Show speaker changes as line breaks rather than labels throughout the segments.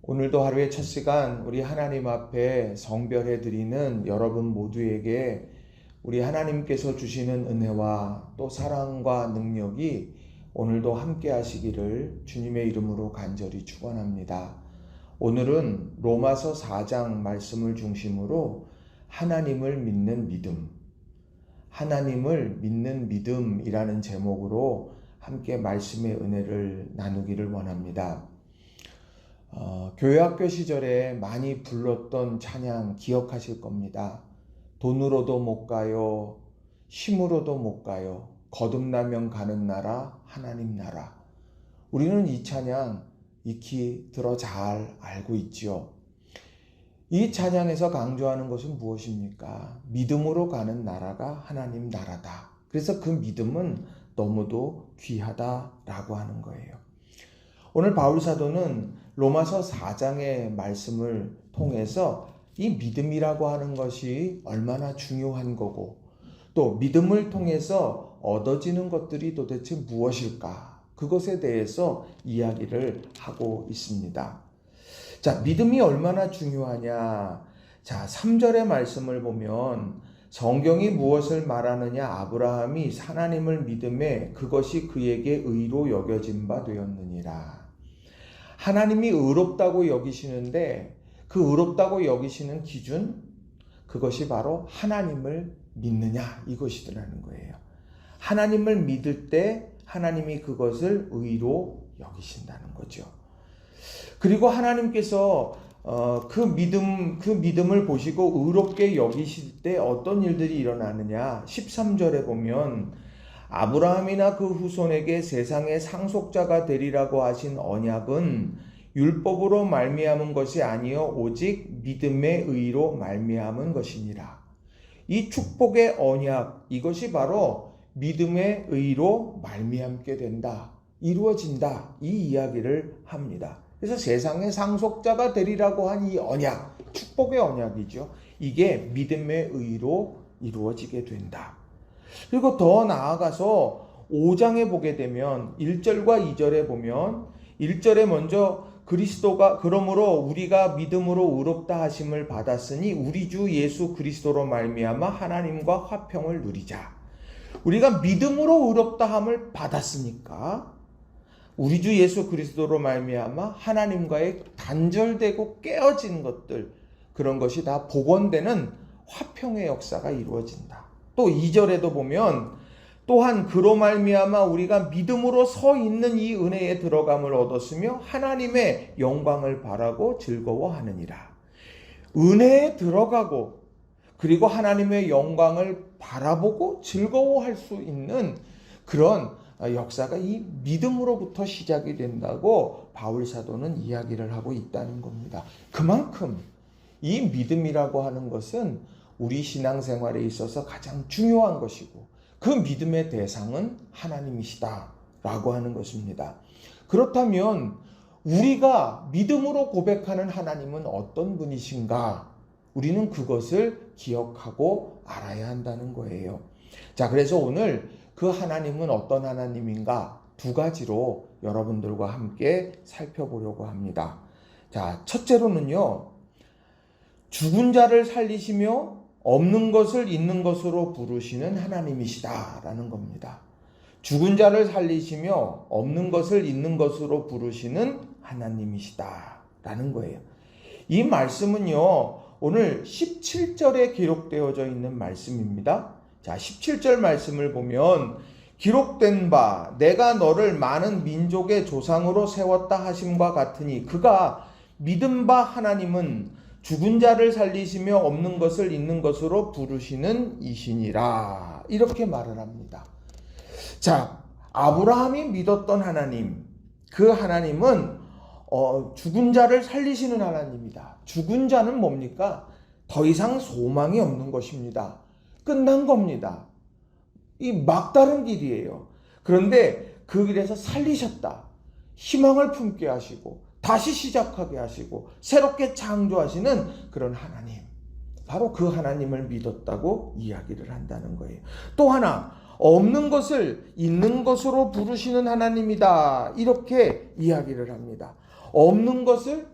오늘도 하루의 첫 시간 우리 하나님 앞에 성별해 드리는 여러분 모두에게 우리 하나님께서 주시는 은혜와 또 사랑과 능력이 오늘도 함께 하시기를 주님의 이름으로 간절히 축원합니다. 오늘은 로마서 4장 말씀을 중심으로 하나님을 믿는 믿음, 하나님을 믿는 믿음이라는 제목으로 함께 말씀의 은혜를 나누기를 원합니다. 교회학교 시절에 많이 불렀던 찬양 기억하실 겁니다. 돈으로도 못 가요, 힘으로도 못 가요, 거듭나면 가는 나라 하나님 나라. 우리는 이 찬양 익히 들어 잘 알고 있지요. 이 찬양에서 강조하는 것은 무엇입니까? 믿음으로 가는 나라가 하나님 나라다. 그래서 그 믿음은 너무도 귀하다라고 하는 거예요. 오늘 바울 사도는 로마서 4장의 말씀을 통해서 이 믿음이라고 하는 것이 얼마나 중요한 거고 또 믿음을 통해서 얻어지는 것들이 도대체 무엇일까? 그것에 대해서 이야기를 하고 있습니다. 자, 믿음이 얼마나 중요하냐? 자, 3절의 말씀을 보면 성경이 무엇을 말하느냐? 아브라함이 하나님을 믿음에 그것이 그에게 의로 여겨진 바 되었느니라. 하나님이 의롭다고 여기시는데 그 의롭다고 여기시는 기준, 그것이 바로 하나님을 믿느냐 이것이더라는 거예요. 하나님을 믿을 때 하나님이 그것을 의로 여기신다는 거죠. 그리고 하나님께서 그 믿음을 보시고 의롭게 여기실 때 어떤 일들이 일어나느냐. 13절에 보면 아브라함이나 그 후손에게 세상의 상속자가 되리라고 하신 언약은 율법으로 말미암은 것이 아니요 오직 믿음의 의로 말미암은 것이니라. 이 축복의 언약, 이것이 바로 믿음의 의로 말미암게 된다, 이루어진다, 이 이야기를 합니다. 그래서 세상의 상속자가 되리라고 한 이 언약, 축복의 언약이죠. 이게 믿음의 의로 이루어지게 된다. 그리고 더 나아가서 5장에 보게 되면 1절과 2절에 보면 1절에 먼저 그리스도가 그러므로 우리가 믿음으로 의롭다 하심을 받았으니 우리 주 예수 그리스도로 말미암아 하나님과 화평을 누리자. 우리가 믿음으로 의롭다 함을 받았으니까 우리 주 예수 그리스도로 말미암아 하나님과의 단절되고 깨어진 것들, 그런 것이 다 복원되는 화평의 역사가 이루어진다. 또 2절에도 보면 또한 그로 말미암아 우리가 믿음으로 서 있는 이 은혜에 들어감을 얻었으며 하나님의 영광을 바라고 즐거워하느니라. 은혜에 들어가고 그리고 하나님의 영광을 바라보고 즐거워할 수 있는 그런 역사가 이 믿음으로부터 시작이 된다고 바울 사도는 이야기를 하고 있다는 겁니다. 그만큼 이 믿음이라고 하는 것은 우리 신앙생활에 있어서 가장 중요한 것이고 그 믿음의 대상은 하나님이시다라고 하는 것입니다. 그렇다면 우리가 믿음으로 고백하는 하나님은 어떤 분이신가? 우리는 그것을 기억하고 알아야 한다는 거예요. 자, 그래서 오늘 그 하나님은 어떤 하나님인가? 두 가지로 여러분들과 함께 살펴보려고 합니다. 자, 첫째로는요, 죽은 자를 살리시며 없는 것을 있는 것으로 부르시는 하나님이시다라는 겁니다. 죽은 자를 살리시며 없는 것을 있는 것으로 부르시는 하나님이시다라는 거예요. 이 말씀은요, 오늘 17절에 기록되어져 있는 말씀입니다. 자, 17절 말씀을 보면 기록된 바 내가 너를 많은 민족의 조상으로 세웠다 하심과 같으니 그가 믿은 바 하나님은 죽은 자를 살리시며 없는 것을 있는 것으로 부르시는 이시니라. 이렇게 말을 합니다. 자, 아브라함이 믿었던 하나님, 그 하나님은 죽은 자를 살리시는 하나님이다. 죽은 자는 뭡니까? 더 이상 소망이 없는 것입니다. 끝난 겁니다. 이 막다른 길이에요. 그런데 그 길에서 살리셨다. 희망을 품게 하시고 다시 시작하게 하시고 새롭게 창조하시는 그런 하나님, 바로 그 하나님을 믿었다고 이야기를 한다는 거예요. 또 하나, 없는 것을 있는 것으로 부르시는 하나님이다, 이렇게 이야기를 합니다. 없는 것을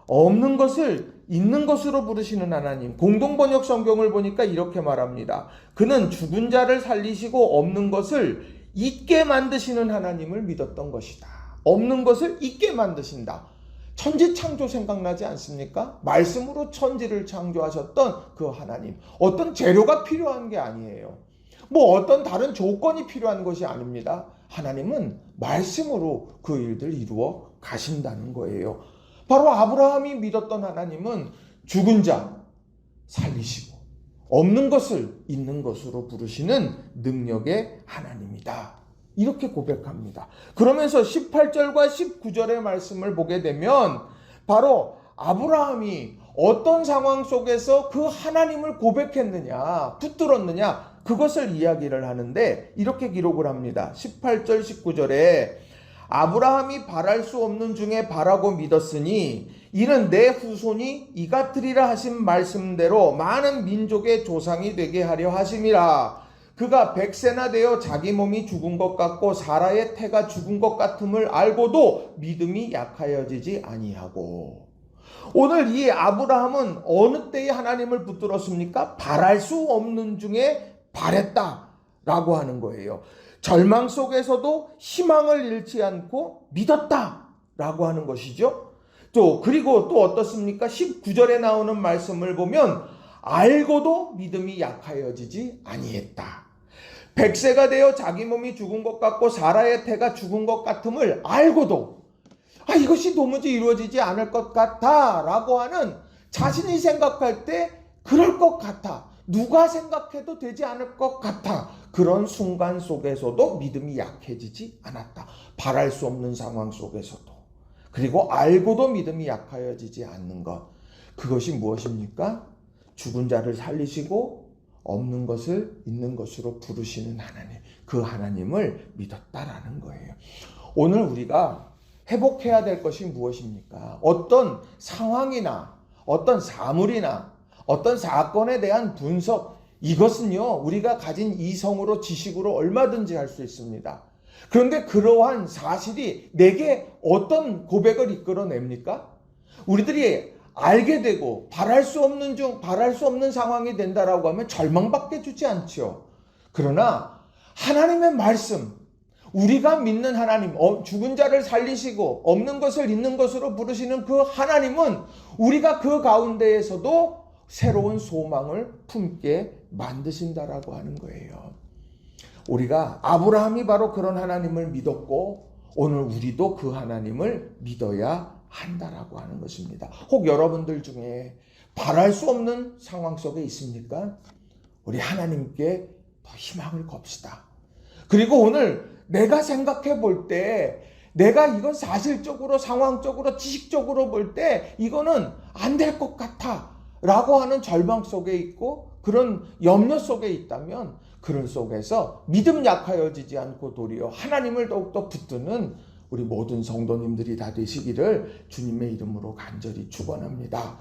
없는 것을 있는 것으로 부르시는 하나님. 공동번역 성경을 보니까 이렇게 말합니다. 그는 죽은 자를 살리시고 없는 것을 있게 만드시는 하나님을 믿었던 것이다. 없는 것을 있게 만드신다. 천지창조 생각나지 않습니까? 말씀으로 천지를 창조하셨던 그 하나님. 어떤 재료가 필요한 게 아니에요. 뭐 어떤 다른 조건이 필요한 것이 아닙니다. 하나님은 말씀으로 그 일들 이루어 가신다는 거예요. 바로 아브라함이 믿었던 하나님은 죽은 자 살리시고 없는 것을 있는 것으로 부르시는 능력의 하나님이다. 이렇게 고백합니다. 그러면서 18절과 19절의 말씀을 보게 되면 바로 아브라함이 어떤 상황 속에서 그 하나님을 고백했느냐, 붙들었느냐, 그것을 이야기를 하는데 이렇게 기록을 합니다. 18절, 19절에 아브라함이 바랄 수 없는 중에 바라고 믿었으니 이는 내 후손이 이같으리라 하신 말씀대로 많은 민족의 조상이 되게 하려 하심이라. 그가 100세나 되어 자기 몸이 죽은 것 같고 사라의 태가 죽은 것 같음을 알고도 믿음이 약하여지지 아니하고. 오늘 이 아브라함은 어느 때에 하나님을 붙들었습니까? 바랄 수 없는 중에 바랬다라고 하는 거예요. 절망 속에서도 희망을 잃지 않고 믿었다라고 하는 것이죠. 그리고 또 어떻습니까? 19절에 나오는 말씀을 보면 알고도 믿음이 약하여지지 아니했다. 100세가 되어 자기 몸이 죽은 것 같고 사라의 태가 죽은 것 같음을 알고도 이것이 도무지 이루어지지 않을 것 같아 라고 하는 자신이 생각할 때 그럴 것 같아. 누가 생각해도 되지 않을 것 같아. 그런 순간 속에서도 믿음이 약해지지 않았다. 바랄 수 없는 상황 속에서도. 그리고 알고도 믿음이 약하여지지 않는 것. 그것이 무엇입니까? 죽은 자를 살리시고 없는 것을 있는 것으로 부르시는 하나님. 그 하나님을 믿었다라는 거예요. 오늘 우리가 회복해야 될 것이 무엇입니까? 어떤 상황이나 어떤 사물이나 어떤 사건에 대한 분석, 이것은요, 우리가 가진 이성으로 지식으로 얼마든지 할 수 있습니다. 그런데 그러한 사실이 내게 어떤 고백을 이끌어냅니까? 우리들이 알게 되고 바랄 수 없는 상황이 된다라고 하면 절망밖에 주지 않죠. 그러나 하나님의 말씀, 우리가 믿는 하나님, 죽은 자를 살리시고 없는 것을 있는 것으로 부르시는 그 하나님은 우리가 그 가운데에서도 새로운 소망을 품게 만드신다라고 하는 거예요. 우리가 아브라함이 바로 그런 하나님을 믿었고 오늘 우리도 그 하나님을 믿어야 한다라고 하는 것입니다. 혹 여러분들 중에 바랄 수 없는 상황 속에 있습니까? 우리 하나님께 더 희망을 겁시다. 그리고 오늘 내가 생각해 볼 때 내가 이건 사실적으로 상황적으로 지식적으로 볼 때 이거는 안 될 것 같아 라고 하는 절망 속에 있고 그런 염려 속에 있다면 그런 속에서 믿음 약하여지지 않고 도리어 하나님을 더욱더 붙드는 우리 모든 성도님들이 다 되시기를 주님의 이름으로 간절히 축원합니다.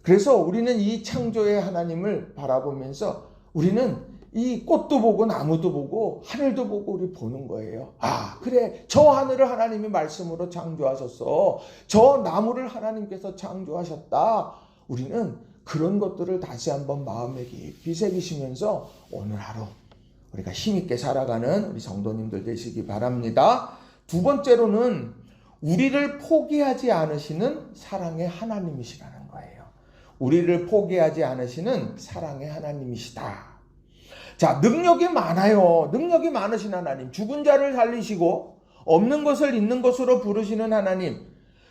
그래서 우리는 이 창조의 하나님을 바라보면서 우리는 이 꽃도 보고 나무도 보고 하늘도 보고 우리 보는 거예요. 그래, 저 하늘을 하나님이 말씀으로 창조하셨어. 저 나무를 하나님께서 창조하셨다. 우리는 그런 것들을 다시 한번 마음에 깊이 새기시면서 오늘 하루 우리가 힘있게 살아가는 우리 성도님들 되시기 바랍니다. 두 번째로는 우리를 포기하지 않으시는 사랑의 하나님이시라는 거예요. 우리를 포기하지 않으시는 사랑의 하나님이시다. 자, 능력이 많아요. 능력이 많으신 하나님. 죽은 자를 살리시고 없는 것을 있는 것으로 부르시는 하나님.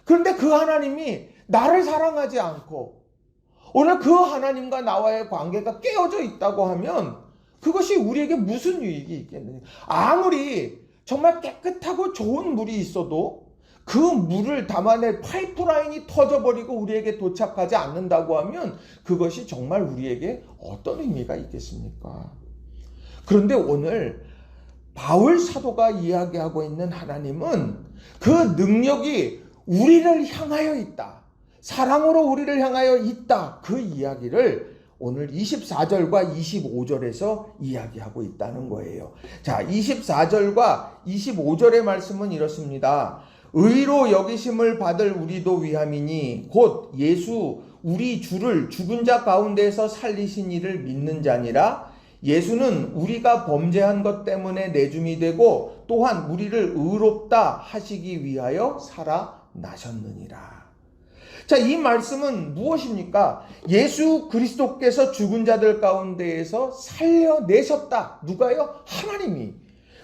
그런데 그 하나님이 나를 사랑하지 않고 오늘 그 하나님과 나와의 관계가 깨어져 있다고 하면 그것이 우리에게 무슨 유익이 있겠느냐. 아무리 정말 깨끗하고 좋은 물이 있어도 그 물을 담아낼 파이프라인이 터져버리고 우리에게 도착하지 않는다고 하면 그것이 정말 우리에게 어떤 의미가 있겠습니까? 그런데 오늘 바울 사도가 이야기하고 있는 하나님은 그 능력이 우리를 향하여 있다. 사랑으로 우리를 향하여 있다. 그 이야기를 오늘 24절과 25절에서 이야기하고 있다는 거예요. 자, 24절과 25절의 말씀은 이렇습니다. 의로 여기심을 받을 우리도 위함이니 곧 예수 우리 주를 죽은 자 가운데에서 살리신 이를 믿는 자니라. 예수는 우리가 범죄한 것 때문에 내줌이 되고 또한 우리를 의롭다 하시기 위하여 살아나셨느니라. 자, 이 말씀은 무엇입니까? 예수 그리스도께서 죽은 자들 가운데에서 살려내셨다. 누가요? 하나님이.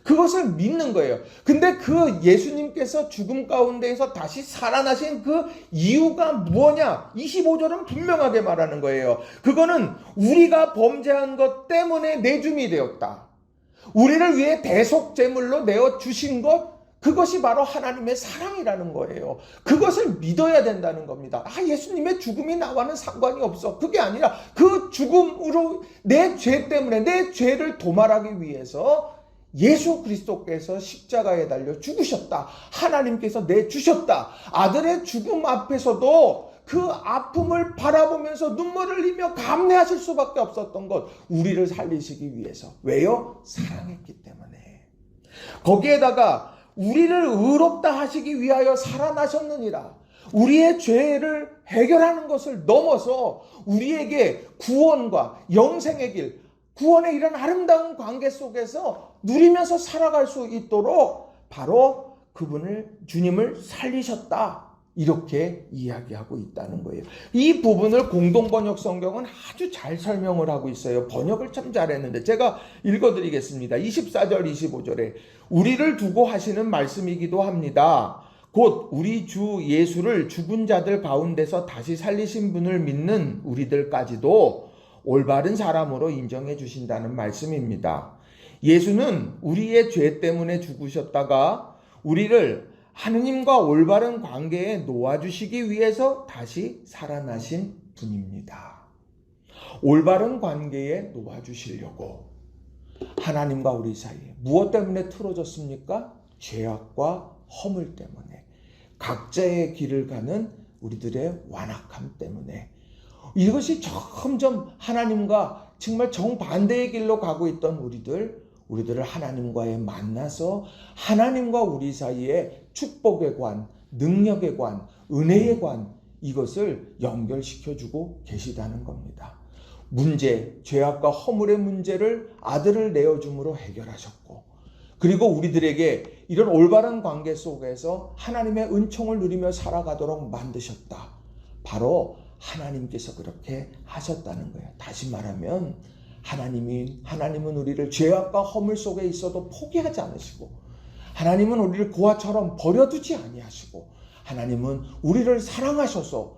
그것을 믿는 거예요. 근데 그 예수님께서 죽음 가운데에서 다시 살아나신 그 이유가 뭐냐? 25절은 분명하게 말하는 거예요. 그거는 우리가 범죄한 것 때문에 내줌이 되었다. 우리를 위해 대속제물로 내어주신 것, 그것이 바로 하나님의 사랑이라는 거예요. 그것을 믿어야 된다는 겁니다. 예수님의 죽음이 나와는 상관이 없어. 그게 아니라 그 죽음으로 내 죄 때문에 내 죄를 도말하기 위해서 예수 그리스도께서 십자가에 달려 죽으셨다. 하나님께서 내주셨다. 아들의 죽음 앞에서도 그 아픔을 바라보면서 눈물을 흘리며 감내하실 수밖에 없었던 것, 우리를 살리시기 위해서. 왜요? 사랑했기 때문에. 거기에다가 우리를 의롭다 하시기 위하여 살아나셨느니라. 우리의 죄를 해결하는 것을 넘어서 우리에게 구원과 영생의 길, 구원의 이런 아름다운 관계 속에서 누리면서 살아갈 수 있도록 바로 주님을 살리셨다. 이렇게 이야기하고 있다는 거예요. 이 부분을 공동번역 성경은 아주 잘 설명을 하고 있어요. 번역을 참 잘했는데 제가 읽어드리겠습니다. 24절 25절에 우리를 두고 하시는 말씀이기도 합니다. 곧 우리 주 예수를 죽은 자들 가운데서 다시 살리신 분을 믿는 우리들까지도 올바른 사람으로 인정해 주신다는 말씀입니다. 예수는 우리의 죄 때문에 죽으셨다가 우리를 하느님과 올바른 관계에 놓아주시기 위해서 다시 살아나신 분입니다. 올바른 관계에 놓아주시려고 하나님과 우리 사이에 무엇 때문에 틀어졌습니까? 죄악과 허물 때문에, 각자의 길을 가는 우리들의 완악함 때문에, 이것이 점점 하나님과 정말 정반대의 길로 가고 있던 우리들을 하나님과의 만나서 하나님과 우리 사이에 축복의 관, 능력의 관, 은혜의 관, 이것을 연결시켜주고 계시다는 겁니다. 죄악과 허물의 문제를 아들을 내어줌으로 해결하셨고, 그리고 우리들에게 이런 올바른 관계 속에서 하나님의 은총을 누리며 살아가도록 만드셨다. 바로 하나님께서 그렇게 하셨다는 거예요. 다시 말하면 하나님은 우리를 죄악과 허물 속에 있어도 포기하지 않으시고, 하나님은 우리를 고아처럼 버려두지 아니하시고, 하나님은 우리를 사랑하셔서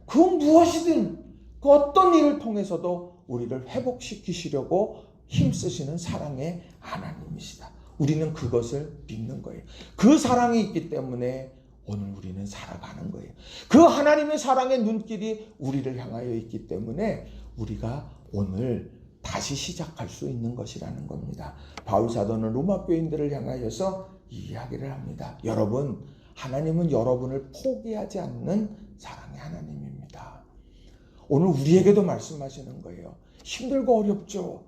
그 무엇이든 그 어떤 일을 통해서도 우리를 회복시키시려고 힘쓰시는 사랑의 하나님이시다. 우리는 그것을 믿는 거예요. 그 사랑이 있기 때문에 오늘 우리는 살아가는 거예요. 그 하나님의 사랑의 눈길이 우리를 향하여 있기 때문에 우리가 오늘 다시 시작할 수 있는 것이라는 겁니다. 바울 사도는 로마 교인들을 향하여서 이 이야기를 합니다. 여러분, 하나님은 여러분을 포기하지 않는 사랑의 하나님입니다. 오늘 우리에게도 말씀하시는 거예요. 힘들고 어렵죠.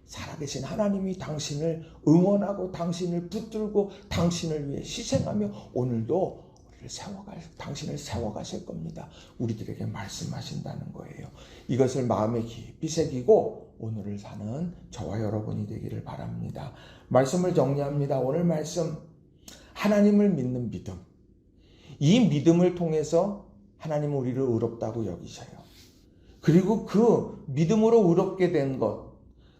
살아계신 하나님이 당신을 응원하고 당신을 붙들고 당신을 위해 희생하며 오늘도 당신을 세워가실 겁니다. 우리들에게 말씀하신다는 거예요. 이것을 마음에 깊이 새기고 오늘을 사는 저와 여러분이 되기를 바랍니다. 말씀을 정리합니다. 오늘 말씀, 하나님을 믿는 믿음. 이 믿음을 통해서 하나님은 우리를 의롭다고 여기셔요. 그리고 그 믿음으로 의롭게 된 것,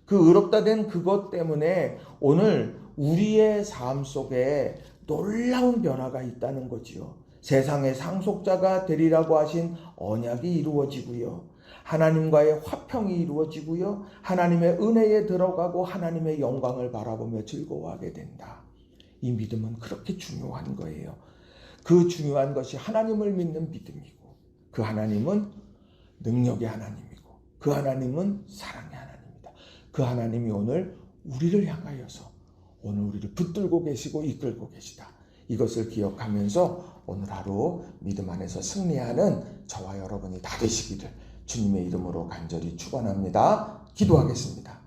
그 의롭다 된 그것 때문에 오늘 우리의 삶 속에 놀라운 변화가 있다는 거지요. 세상의 상속자가 되리라고 하신 언약이 이루어지고요. 하나님과의 화평이 이루어지고요. 하나님의 은혜에 들어가고 하나님의 영광을 바라보며 즐거워하게 된다. 이 믿음은 그렇게 중요한 거예요. 그 중요한 것이 하나님을 믿는 믿음이고, 그 하나님은 능력의 하나님이고, 그 하나님은 사랑의 하나님입니다. 그 하나님이 오늘 우리를 향하여서 오늘 우리를 붙들고 계시고 이끌고 계시다. 이것을 기억하면서 오늘 하루 믿음 안에서 승리하는 저와 여러분이 다 되시기를 주님의 이름으로 간절히 축원합니다. 기도하겠습니다.